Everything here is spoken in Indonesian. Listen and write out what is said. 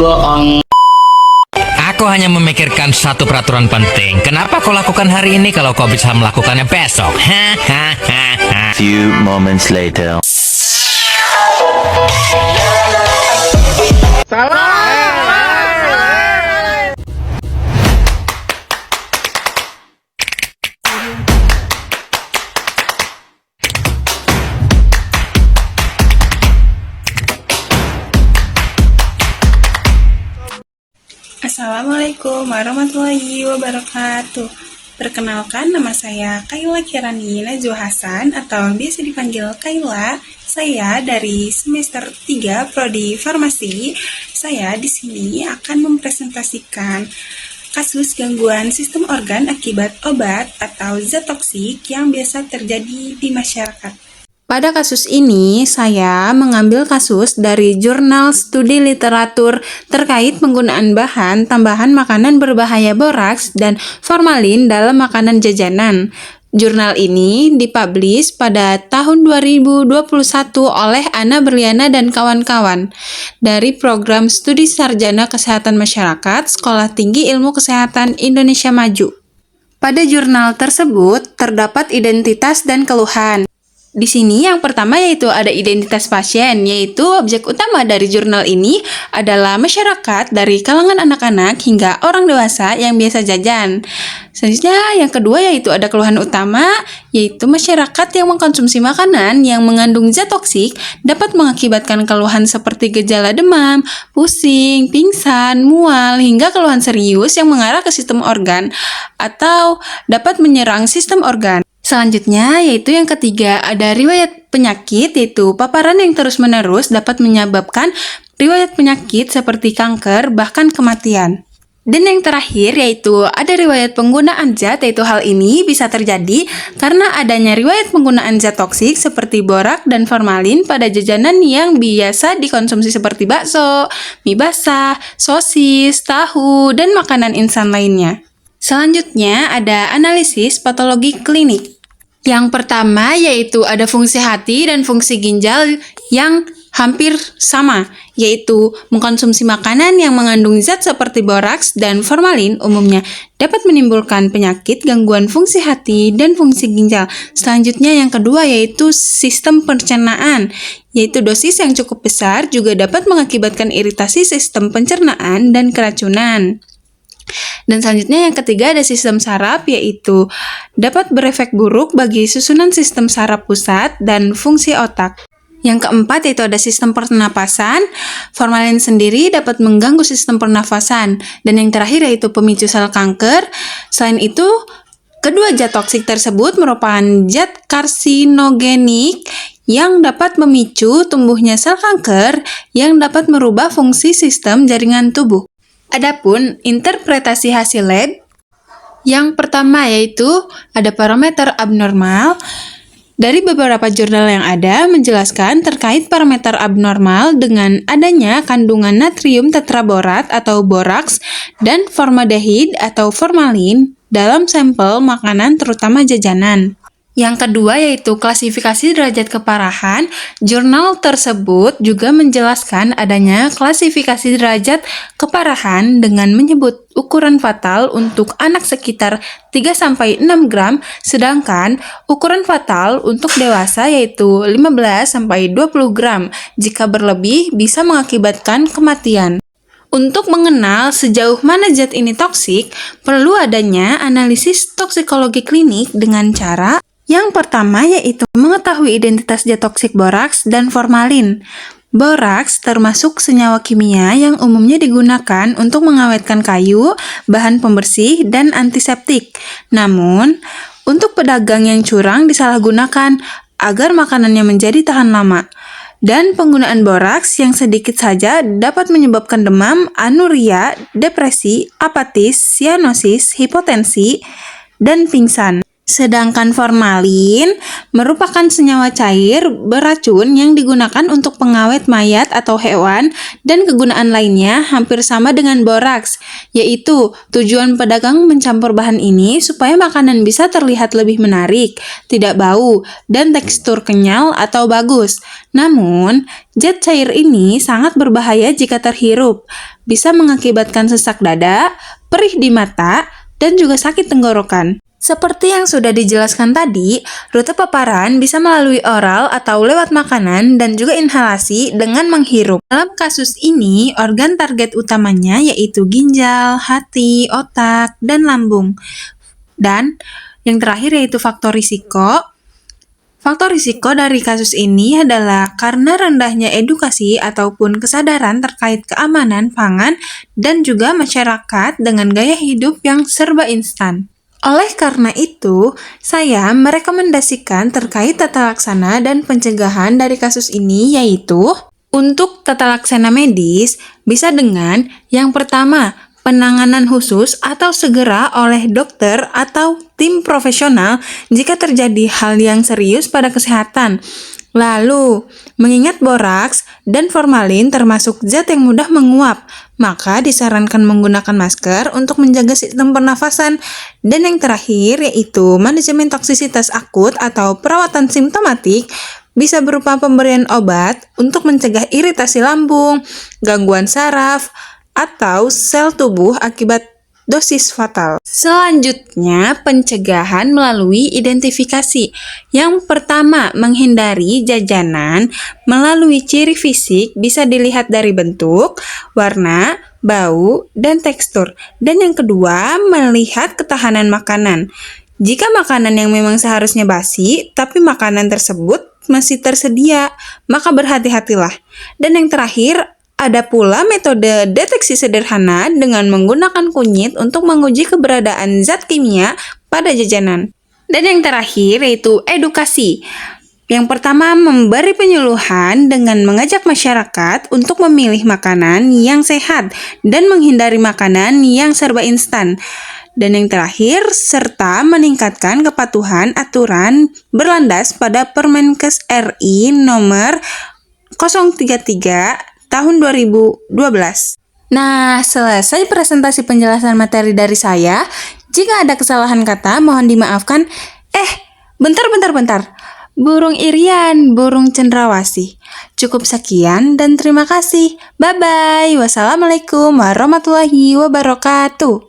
Aku hanya memikirkan satu peraturan penting. Kenapa kau lakukan hari ini kalau kau bisa melakukannya besok? Few moments later. Assalamualaikum warahmatullahi wabarakatuh. Perkenalkan, nama saya Kaila Kirani Najwa Hasan atau biasa dipanggil Kaila. Saya dari semester 3 Prodi Farmasi. Saya di sini akan mempresentasikan kasus gangguan sistem organ akibat obat atau zat toksik yang biasa terjadi di masyarakat. Pada kasus ini, saya mengambil kasus dari jurnal studi literatur terkait penggunaan bahan tambahan makanan berbahaya boraks dan formalin dalam makanan jajanan. Jurnal ini dipublish pada tahun 2021 oleh Ana Berliana dan kawan-kawan dari Program Studi Sarjana Kesehatan Masyarakat Sekolah Tinggi Ilmu Kesehatan Indonesia Maju. Pada jurnal tersebut terdapat identitas dan keluhan. Di sini yang pertama yaitu ada identitas pasien, yaitu objek utama dari jurnal ini adalah masyarakat dari kalangan anak-anak hingga orang dewasa yang biasa jajan. Selanjutnya yang kedua yaitu ada keluhan utama, yaitu masyarakat yang mengkonsumsi makanan yang mengandung zat toksik dapat mengakibatkan keluhan seperti gejala demam, pusing, pingsan, mual, hingga keluhan serius yang mengarah ke sistem organ atau dapat menyerang sistem organ. Selanjutnya, yaitu yang ketiga, ada riwayat penyakit, yaitu paparan yang terus-menerus dapat menyebabkan riwayat penyakit seperti kanker, bahkan kematian. Dan yang terakhir, yaitu ada riwayat penggunaan zat, yaitu hal ini bisa terjadi karena adanya riwayat penggunaan zat toksik seperti borak dan formalin pada jajanan yang biasa dikonsumsi seperti bakso, mie basah, sosis, tahu, dan makanan instan lainnya. Selanjutnya ada analisis patologi klinik. Yang pertama yaitu ada fungsi hati dan fungsi ginjal yang hampir sama, yaitu mengkonsumsi makanan yang mengandung zat seperti boraks dan formalin umumnya dapat menimbulkan penyakit gangguan fungsi hati dan fungsi ginjal. Selanjutnya yang kedua yaitu sistem pencernaan, yaitu dosis yang cukup besar juga dapat mengakibatkan iritasi sistem pencernaan dan keracunan. Dan selanjutnya yang ketiga ada sistem saraf, yaitu dapat berefek buruk bagi susunan sistem saraf pusat dan fungsi otak. Yang keempat yaitu ada sistem pernapasan. Formalin sendiri dapat mengganggu sistem pernafasan. Dan yang terakhir yaitu pemicu sel kanker. Selain itu, kedua zat toksik tersebut merupakan zat karsinogenik yang dapat memicu tumbuhnya sel kanker yang dapat merubah fungsi sistem jaringan tubuh. Adapun interpretasi hasil lab, yang pertama yaitu ada parameter abnormal. Dari beberapa jurnal yang ada menjelaskan terkait parameter abnormal dengan adanya kandungan natrium tetraborat atau boraks dan formaldehid atau formalin dalam sampel makanan terutama jajanan. Yang kedua yaitu klasifikasi derajat keparahan. Jurnal tersebut juga menjelaskan adanya klasifikasi derajat keparahan dengan menyebut ukuran fatal untuk anak sekitar 3-6 gram, sedangkan ukuran fatal untuk dewasa yaitu 15-20 gram. Jika berlebih bisa mengakibatkan kematian. Untuk mengenal sejauh mana zat ini toksik, perlu adanya analisis toksikologi klinik dengan cara yang pertama yaitu mengetahui identitas zat toksik boraks dan formalin. Boraks termasuk senyawa kimia yang umumnya digunakan untuk mengawetkan kayu, bahan pembersih, dan antiseptik. Namun, untuk pedagang yang curang disalahgunakan agar makanannya menjadi tahan lama. Dan penggunaan boraks yang sedikit saja dapat menyebabkan demam, anuria, depresi, apatis, sianosis, hipotensi, dan pingsan. Sedangkan formalin merupakan senyawa cair beracun yang digunakan untuk pengawet mayat atau hewan Dan kegunaan lainnya hampir sama dengan boraks, yaitu tujuan pedagang mencampur bahan ini supaya makanan bisa terlihat lebih menarik, tidak bau, dan tekstur kenyal atau bagus. Namun, zat cair ini sangat berbahaya jika terhirup, bisa mengakibatkan sesak dada, perih di mata, dan juga sakit tenggorokan. Seperti yang sudah dijelaskan tadi, rute paparan bisa melalui oral atau lewat makanan dan juga inhalasi dengan menghirup. Dalam kasus ini, organ target utamanya yaitu ginjal, hati, otak, dan lambung. Dan yang terakhir yaitu faktor risiko. Faktor risiko dari kasus ini adalah karena rendahnya edukasi ataupun kesadaran terkait keamanan pangan dan juga masyarakat dengan gaya hidup yang serba instan. Oleh karena itu, saya merekomendasikan terkait tata laksana dan pencegahan dari kasus ini yaitu untuk tata laksana medis bisa dengan yang pertama, penanganan khusus atau segera oleh dokter atau tim profesional jika terjadi hal yang serius pada kesehatan. Lalu, mengingat boraks dan formalin termasuk zat yang mudah menguap, maka disarankan menggunakan masker untuk menjaga sistem pernafasan. Dan yang terakhir yaitu manajemen toksisitas akut atau perawatan simptomatik bisa berupa pemberian obat untuk mencegah iritasi lambung, gangguan saraf, atau sel tubuh akibat dosis fatal. Selanjutnya, pencegahan melalui identifikasi. Yang pertama, menghindari jajanan melalui ciri fisik bisa dilihat dari bentuk, warna, bau, dan tekstur. Dan yang kedua, melihat ketahanan makanan. Jika makanan yang memang seharusnya basi, tapi makanan tersebut masih tersedia, maka berhati-hatilah. Dan yang terakhir, ada pula metode deteksi sederhana dengan menggunakan kunyit untuk menguji keberadaan zat kimia pada jajanan. Dan yang terakhir yaitu edukasi. Yang pertama, memberi penyuluhan dengan mengajak masyarakat untuk memilih makanan yang sehat dan menghindari makanan yang serba instan. Dan yang terakhir, serta meningkatkan kepatuhan aturan berlandas pada Permenkes RI nomor 033 tahun 2012. Nah, selesai presentasi penjelasan materi dari saya. Jika ada kesalahan kata, mohon dimaafkan. Bentar. Burung Irian, burung cendrawasih. Cukup sekian dan terima kasih. Bye-bye. Wassalamualaikum warahmatullahi wabarakatuh.